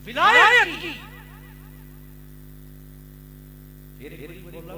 विलायत की। फिर बोला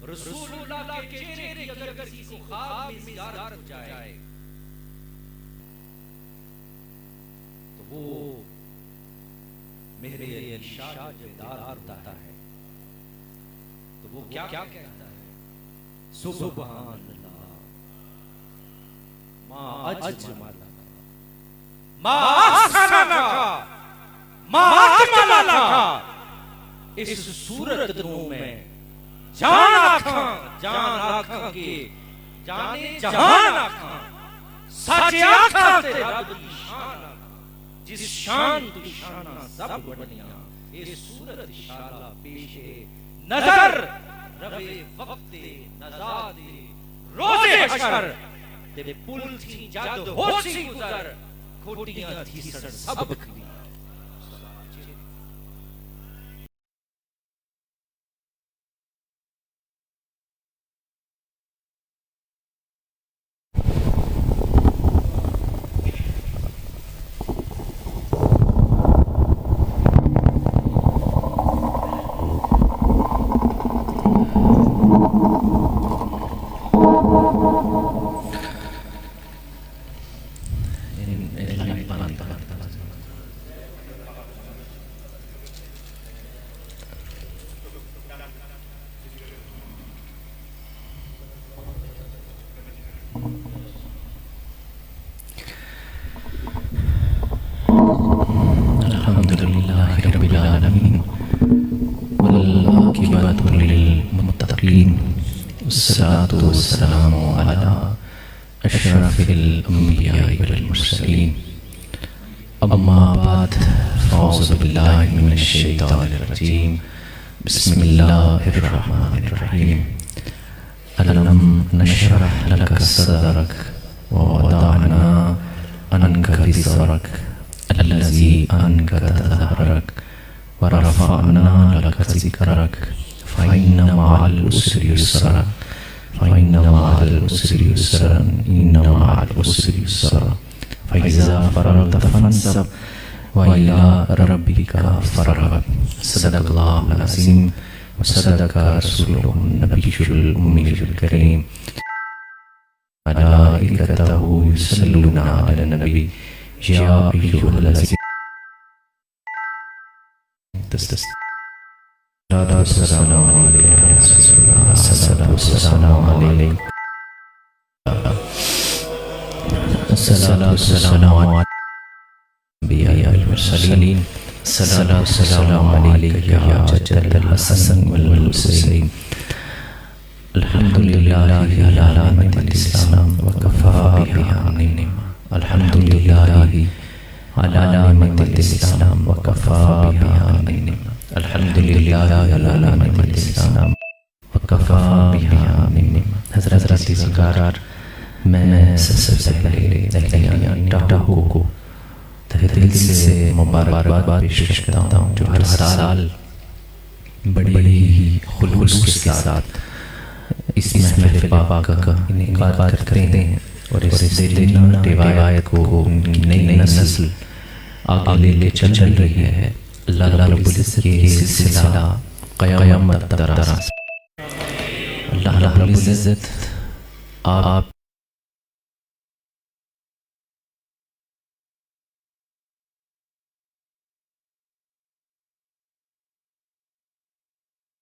रसूलुल्लाह के चेहरे की अगर किसी को ख्वाब में ज़ियारत हो जाए तो वो मेरे इरशाद बेदार होता है। तो वो क्या कहता है? सुभान अल्लाह मा अजमला मा अहसना मा अकमला। इस सूरत में जान आखा के जाने जहान आखा सच आखा ते रब दी शान आखा। जिस शान तू शाना सब बढ़िया ये सूरत शाला पेशे नजर रवे वक्ते नजादे रोजे हशर दे पुल थी जद होशी गुजर खोटियां थी सर सब खली। अल्हम्दुलिल्लाहि रब्बिल आलमीन वल आकिबतु लिल मुत्तकीन वस्सलातु वस्सलामु अला अशरफिल अंबिया'i वल मुरसलीन। अम्मा बाद फ़अऊज़ु बिल्लाहि मिनश शैतानिर रजीम। बिस्मिल्लाहिर रहमानिर रहीम। अलम नशरह लक सदरक व वदअना अन्का विज़रक अल्लज़ी अन्कद ज़हरक व रफ़अना लक ज़िक्रक फ़इन्न मअल उसरि युस्रा फ़इन्न मअल उसरि युस्रन इन्न मअल उसरि युस्रा फ़इज़ा फ़रग़त फ़ंसब व इला रब्बिका फ़रग़ब। सदक़ल्लाहुल अज़ीम व सदक़ रसूलुहुन नबियुल उम्मियुल करीम। मलाइकतहु युसल्लूना अलन नबी या अय्युहल्लज़ीना सल्लल्लाहु अलैहि हसन वल हुसैन। अल्हम्दुलिल्लाहि अला निअमतिल इस्लाम व कफ़ा बिहा निअमा। अल्हम्दुलिल्लाहि अला निअमतिल इस्लाम व कफ़ा बिहा निअमा। अल्हम्दुलिल्लाहि अला निअमतिल इस्लाम व कफ़ा बिहा निअमा। हज़रत सरकार मैं सबसे पहले टाहू को तहे दिल से मुबारकबाद पेश करता हूँ जो हर साल बड़ी ही खुलूस के साथ इस महफ़िल पाक का इनेकाद करते हैं और इस दिन रिवायत को उनकी नई नस्ल आगे ले चल रही है। अल्लाह रब्बुल इज़्ज़त के सिलसिला क़यामत तक दराज़। अल्लाह रब्बुल इज़्ज़त आप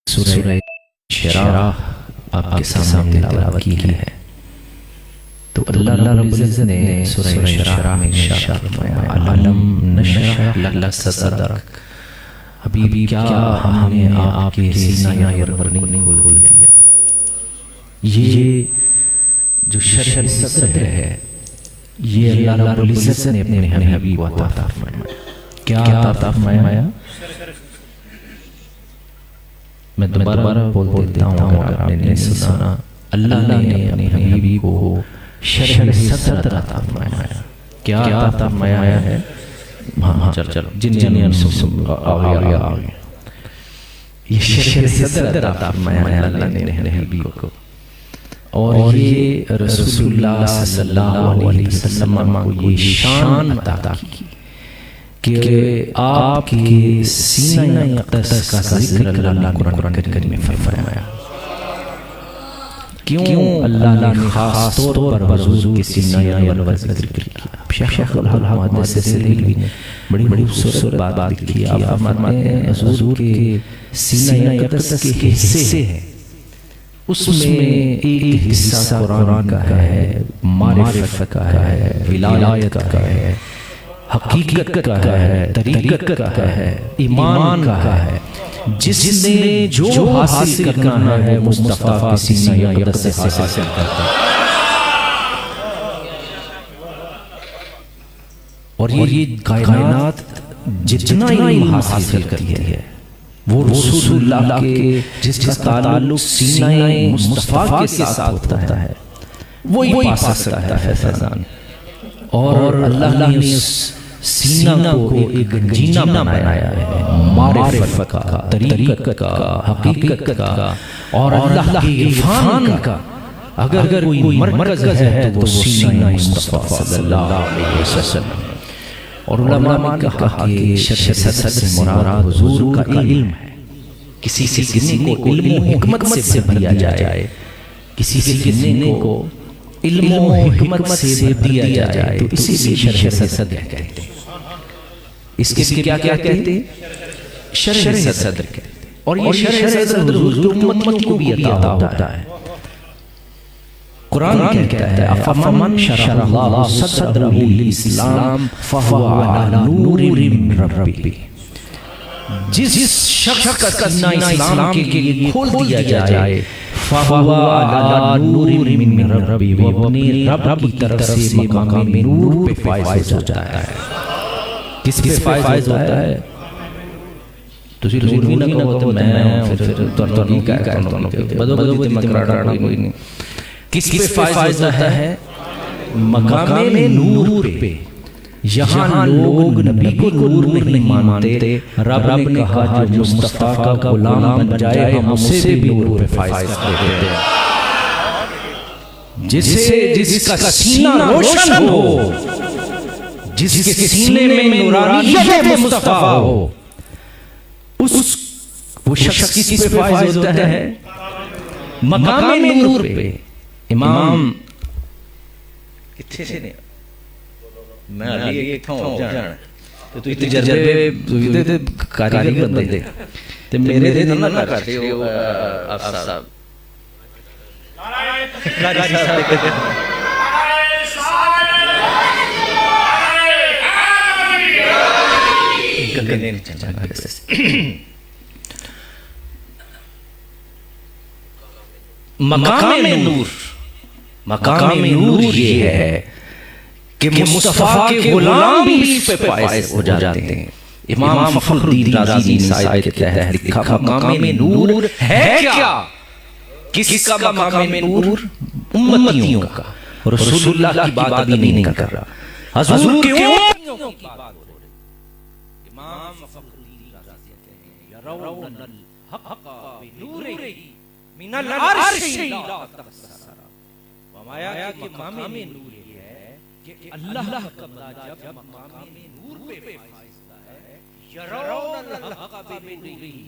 सूरह शराह आपके सामने तिलावत की है। तो अल्लाह रब्बुल इज़्ज़त ने सूरह शराह में इरशाद फरमाया अलम नशरह लक सदरक। हबीबी क्या हमने आपके सीना पर नहीं खोल दिया। ये जो शरह सदर है ये अल्लाह रब्बुल इज़्ज़त ने अपने हबीब को अता फरमाया। क्या अता फरमाया? मैं दोबारा बोल देता हूँ अगर आपने नहीं सुना। अल्लाह ने अपने हबीब को शरह सदर अता फरमाया। क्या अता फरमाया है? हाँ चलो जिन ये शरह सदर अता फरमाया अल्लाह ने अपने हबीब को। और ये रसूलुल्लाह सल्लल्लाहु अलैहि वसल्लम को ये शान अता की कि आपके सीना अक़दस का जिक्र अल्लाह कुरान करीम में फरमाया। क्यों अल्लाह ने खास तौर पर हुजूर के सीना का जिक्र किया? शेख अब्दुल हक मुहद्दिस ने बड़ी खूबसूरत बात लिखी। आप फरमाते हैं हुजूर के सीना अक़दस के हिस्से हैं, उसमें एक हिस्सा कुरान का है, मारिफत का है, विलायत का है, हकीकत का है, तरीक़त का है, ईमान का है। जिसने जो हासिल करना है मुस्तफ़ा के सीना अक़दस से हासिल करता है। और ये कायनात जितना इल्म हासिल करती है वो रसूलुल्लाह के जिसका ताल्लुक सीना मुस्तफ़ा के साथ होता है वही पा सकता है फैज़ान। और अल्लाह ने उस सीना को एक जीना बनाया है, मारिफत का, तरीक़त का, हकीकत का और अल्लाह के इरफान का। अगर कोई मरकज़ है तो वो सीना मुस्तफ़ा सल्लल्लाहु अलैहि वसल्लम। और उलमा ने कहा कि शरह सदर से मुराद हुजूर का इल्म है। किसी को इल्म व हिकमत से दिया जाए, किसी को इल्म व हिकमत से दिया जाए तो इसी शरह सदर कहते हैं। इसके क्या कहते हैं? शरह सदर कहते हैं। और ये शरह सदर हुजूर की उम्मत को भी अता होता है। कुरान कहता है अफमन शरह सदरहु लिल-इस्लाम फहुवा अला नूरिम मिन रब्बी। जिस शख्स का सीना इस्लाम के लिए खोल दिया जाए फहुवा अला नूरिम मिन रब्बी, वो अपने रब की तरफ से मकाम नूर पे फाइज हो जाता है। किस पे फाइज होता है? तुसी लोग भी ना कहो तो मैं फिर तो नहीं क्या बदो मकराड़ा कोई नहीं। किस पे फायदा है? मकाम नूर पे। यहाँ लोग नबी को नूर नहीं मानते। रब ने कहा जो मुस्तफा का गुलाम बन जाए हम उसे भी नूर पे फायदा देते हैं। जिसका सीना रोशन हो, जिसके सीने में नूरानियत मुस्तफा हो, वो शख्स किस पे फायदा होता है? मकाम नूर पे। इमाम किथे से ने मैं अली एक थां हो जाना ते तू तजर्बे विदे ते कारीगर बंदे ते मेरे दे ना करते हो अफसर साहब कारी साहब मकाम नूर। मकाम नूर ये है कि मुस्तफा के गुलाम भी इस पे फाइज हो जाते हैं। इमाम फखरुद्दीन राज़ी ने साइद के तहत लिखा मकाम नूर है क्या? किसका मकाम नूर? उम्मतियों का। रसूलुल्लाह की बात अभी नहीं कर रहा, हुजूर के उम्मतियों की बात हो रही। इमाम फखरुद्दीन राज़ी कहते हैं यरौनल हक़ बिनूरिही मिनल अर्शी ला तखसरा। फरमाया कि मकाम नूर ये है कि अल्लाह का बंदा जब मकाम नूर पे फाइज़ है यरौनल हक़ बिनूरिही,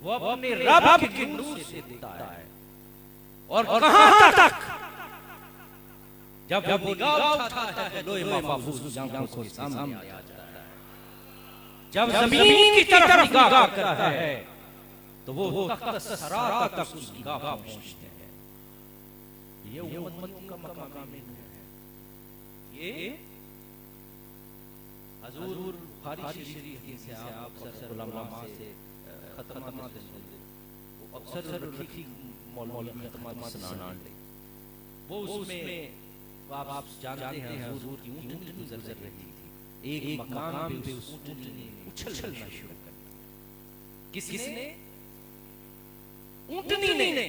वो अपने रब के नूर से देखता है। और कहां तक? जब वो निगाह उठाता है तो लोहे महफूज आंखों के सामने आ जाता है। जब ज़मीन की तरफ निगाह करता है तो वो सरा तक उस निगाह पहुंचते हैं। ये उम्मत का मकाम नूर है। ये हुजूर बुखारी शरीफ से आप अक्सर उलमा से खतमात वो अक्सर रखी मौलवी खतमात सुनान ले वो उसमें आप जानते हैं हुजूर की ऊँटनी गुजर रही थी। एक मकाम पे उस ऊँटनी ने उछलना शुरू कर दिया। किसने? ऊँटनी ने।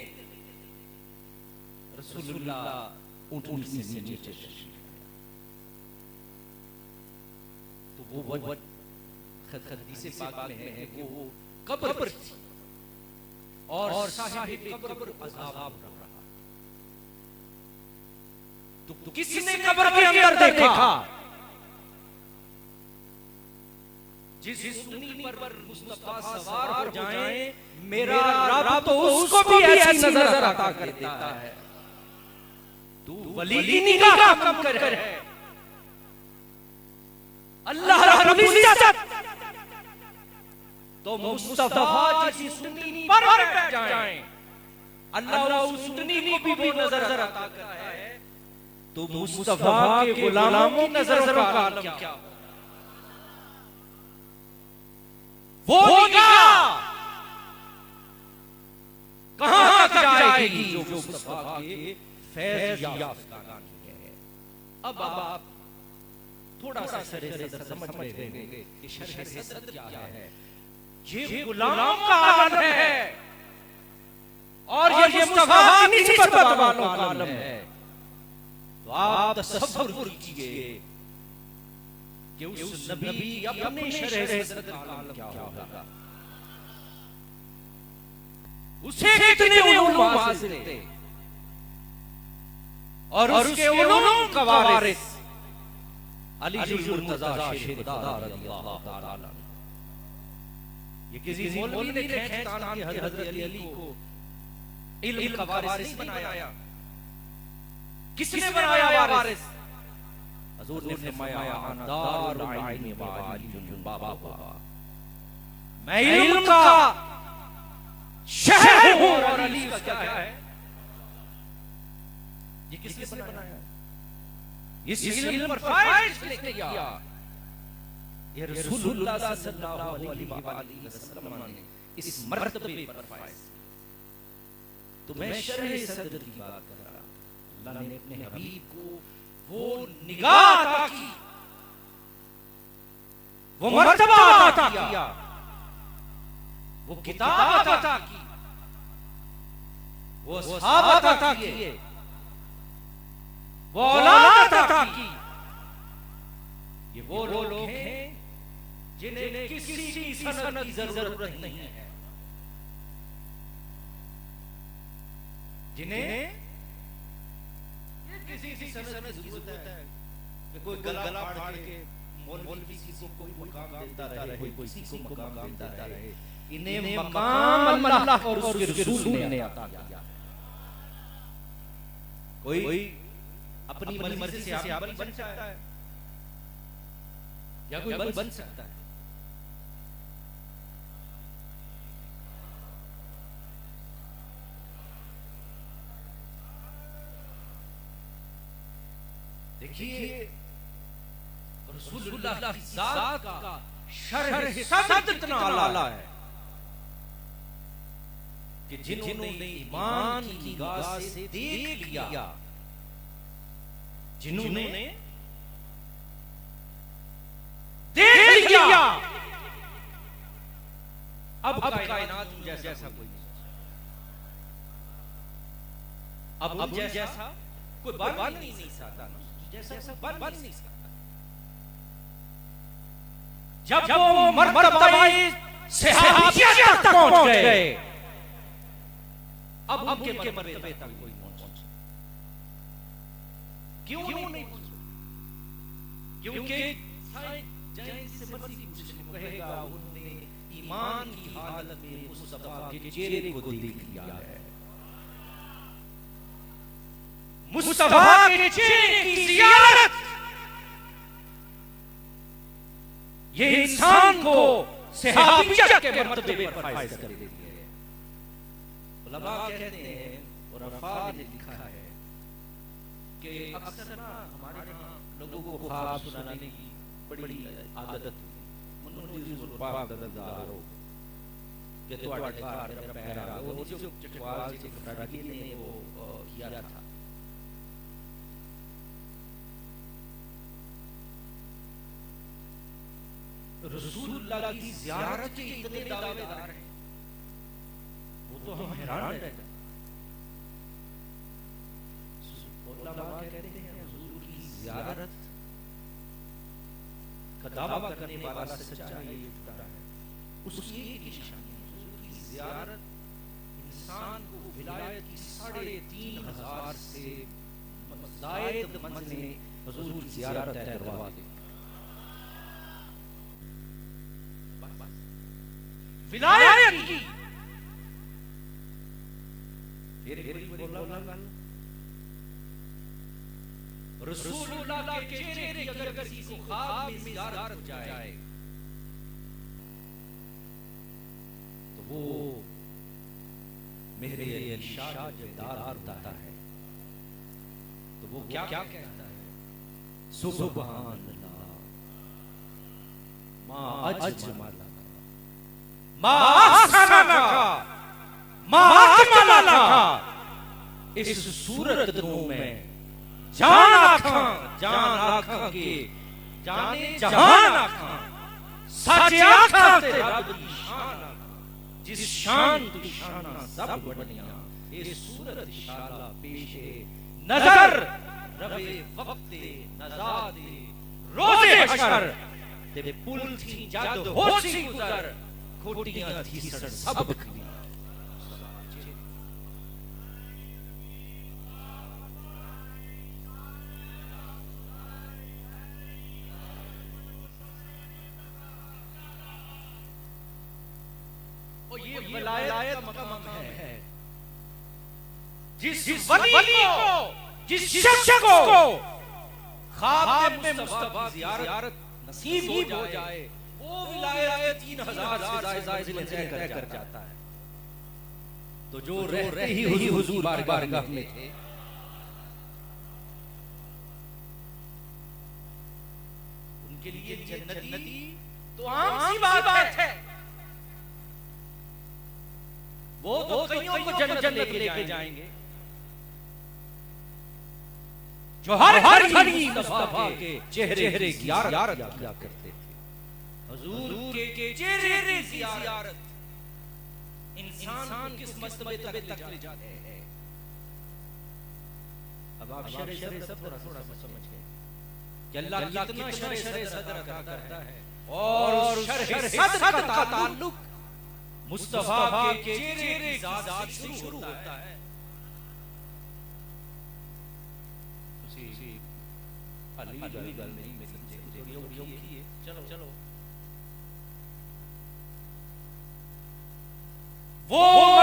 रसूलुल्लाह ऊँटनी से नीचे तो वो हदीसे पाक में है कि वो कब्र थी और साहिब कब्र अज़ाब रहा। तो किसने कब्र के अंदर देखा? जिस ऊंटनी पर मुस्तफा सवार हो जाए, मेरा रब तो उसको भी ऐसी नजर अता कर देता है। तू वली की निगाह कम कर है। अल्लाह रब्बुल इज्जत तो मुस्तफा जिस ऊंटनी पर बैठ जाए, अल्लाह उस ऊंटनी को भी नजर अता करता है। तो मुस्तफा के गुलामों की नजरों का आलम क्या? वो निगाह कहां तक जाएगी जो मुस्तफा के फैज़ याफ्ता है। अब आप थोड़ा सा सरे समझ रहे होंगे कि शरह सदर क्या है। ये गुलामों का आलम है और ये मुस्तफा की निस्बत वालों का आलम है। तो आप तसव्वुर कीजिए कि उस नबी अपने शरह सदर का आलम क्या होगा। उसे कितने उलूम हासिल थे और उसके उलूम का वारिस अली मुर्तज़ा शेर खुदा रज़ियल्लाहु ताला। ये किसी मौलवी ने खींच तान के हजरत अली को इल्म का वारिस नहीं बनाया। किसने बनाया वारिस? हुजूर ने फरमाया अना दारुल इल्म व अली बाबा, मैं इल्म का शहर हूं और अली का क्या है? ये किसने बनाया? इस इल्म पर फाइज लेके गया ये रसूलुल्लाह सल्लल्लाहु अलैहि वसल्लम ने इस मर्तबे पर फाइज। तो मैं शरह सदर की बात कर रहा हूं। अल्लाह ने अपने हबीब को वो निगाह अता की, वो मर्तबा अता किया, वो किताब अता की, वो सहाबा अता किए, वो औलाद अता की। ये वो लोग हैं जिन्हें किसी की सनद की जरूरत नहीं है, जिन्हें किसी की सनद की जरूरत है कि कोई गला फाड़ के मौलवी किसी को कोई मकाम देता रहे, कोई किसी को मकाम देता रहे। इन्हें मकाम अल्लाह और उसके रसूल ने अता किया। कोई अपनी मर्जी से आप बन सकता है या कोई बन सकता है। देखिए रसूलुल्लाह की जात का शरह सदर इतना आला है कि जिन्होंने ईमान की निगाह से देख लिया, जिन्होंने देख लिया, अब कायनात जैसा कोई नहीं, अब जैसा कोई बन नहीं सकता, जैसा बन नहीं सकता। जब वो मर्तबा सहाबियत तक पहुंच गए, अब उनके मर्तबे तक कोई पहुंच क्यों नहीं पहुंचे? क्योंकि जैसे मसीह कहेगा उन्होंने ईमान की हालत में मुस्तफा के चेहरे को देख लिया है। मुस्तफा के चेहरे की ज़ियारत ये इंसान को सहाबियत के मर्तबे पर फाइज कर देती है। उलमा कहते हैं और अफा ने लिखा है कि अक्सर ना हमारे यहाँ लोगों को ख्वाब सुनाने की बड़ी आदत है। मुन्नुज़ पाक दरदारो के ਤੁਹਾਡੇ ਘਰ ਮੇਰਾ ਪੈਰ ਆ ਗਿਆ, ਉਹ ਜੋ ਚਟਵਾਲ ਜੀ ਕਟਾੜੀ ने वो किया था। रसूलुल्लाह की ज़ियारत के इतने दावेदार हैं, वो तो हम हैरान रह जाते हैं। उलमा कहते हैं हुजूर की ज़ियारत का दावा करने वाला सच्चा ये है, उसकी एक निशानी है। हुजूर की ज़ियारत इंसान को विलायत की 3,500 से जायद मंजिल हुजूर की ज़ियारत तय करवा दी। विलायत की फिर बोला रसूलुल्लाह के चेहरे की अगर किसी को ख्वाब में ज़ियारत हो जाए तो वो मेरे इरशाद दार होता है। तो वो क्या कहता है? सुभान अल्लाह मा अजमला मा अहसना मा अकमला इस सूरत में जान आँखां के जाने जहान आँखां सच आँखां ते रब दी शान जिस शान दी शाना सब बनिया ये सूरत शाला पेशे नजर रबे वक्ते नजादे रोजे हशर ते पुल थी जद होशी गुजर खोटियां थी सर सब खली। ये विलायत का मकाम है जिस वली को जिस शख्स को ख्वाब में मुस्तफा की ज़ियारत नसीब हो जाए वो विलायत 3000 से ज़ायद मंजिल कर जाता है। तो जो रहते ही हुजूर बारगाह में थे उनके लिए जन्नती तो आम सी बात है। वो तो कईयों को जन्नत लेके जाएंगे जो हर घड़ी मुस्तफा के चेहरे की ज़ियारत किया करते थे। हुजूर के चेहरे की ज़ियारत इंसान किस मर्तबे तक ले जाते हैं। अब आप शर सब थोड़ा समझ गए कि अल्लाह कितना शर सदर अता करता है और शर सदर का ताल्लुक मुस्तफा के चेहरे की ज़ात से शुरू होता है। अली गल नहीं में समझे चलो वो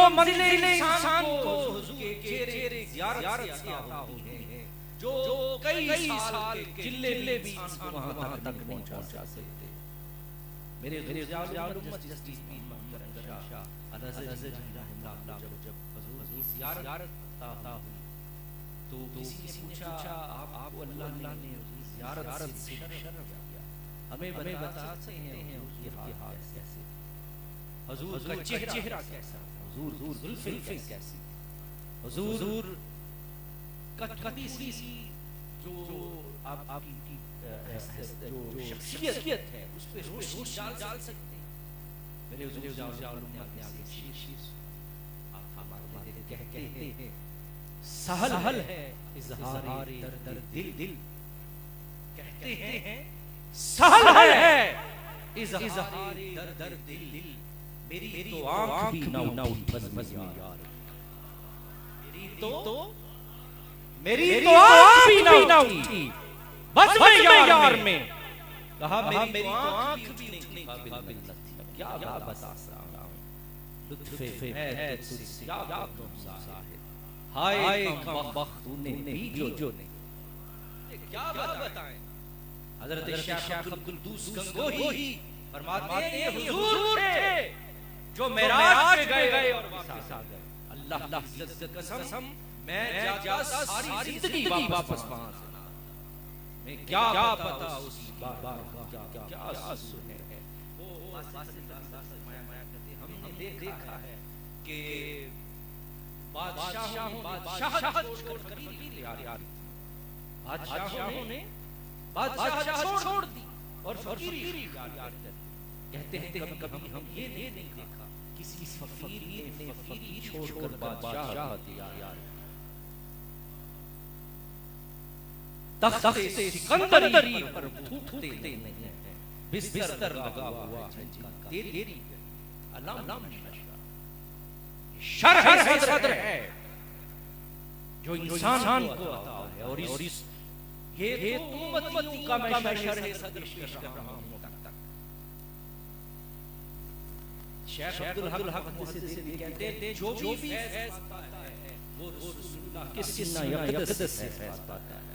मंजिल इंसान को हुजूर के चेहरे की ज़ियारत से आता होते हैं जो कई साल के जिले भी इंसान वहां तक पहुंचा सकते। मेरे जस्टिस जब हुजूर की ज़ियारत आता हुई तो किसी ने पूछा आपको अल्लाह ने ज़ियारत से शर्म किया, हमें बता सकते हैं उसके हाथ कैसे, हुजूर का चेहरा कैसा, हुजूर जुल्फ़ें कैसी, हुजूर का कभी सी जो आपकी जो शख्सियत है उस पे रोशनी डाल सकते हैं। मेरे हुजूर कहते हैं सहल है इज़हार दर्द दिल, कहते हैं सहल है इज़हार दर्द दिल, मेरी तो आँख भी ना उठी बज़्म यार, मेरी तो आँख भी ना उठी बज़्म यार में, कहा मेरी तो आँख भी नहीं काबिल थी, क्या बता सकता हूँ लुत्फ़े है तुझसे क्या तुम साहिब, हाय कम बख्त तूने जो नहीं, क्या बताएं। हज़रत शेख अब्दुल कुद्दूस गंगोही फरमाते हैं ये हुजूर थे जो मेराज पे गए और वापस आ गए। अल्लाह की इज्जत कसम मैं जाता सारी जिंदगी वापस वहां से ना, मैं क्या पता उस बार क्या सुने है वो हमने देखा है कि बादशाह ने बादशाह छोड़ दी और फकीरी कहते हैं कभी हम ये नहीं देखा किसी फकीर ने फकीरी छोड़कर बादशाह दिया यार। तख्ते सिकंदरी पर थूकते नहीं है, बिस्तर लगा हुआ है तेरी अल्लाह शरह सदर है जो इंसान को अता है और इस ये उम्मतियों का मैं शरह सदर पेश कर रहा हूं तक। शेख अब्दुल हक मुहद्दिस कहते हैं जो भी फैज़ पाता है वो रसूलुल्लाह के सीना यक़दस से फैज़ पाता है।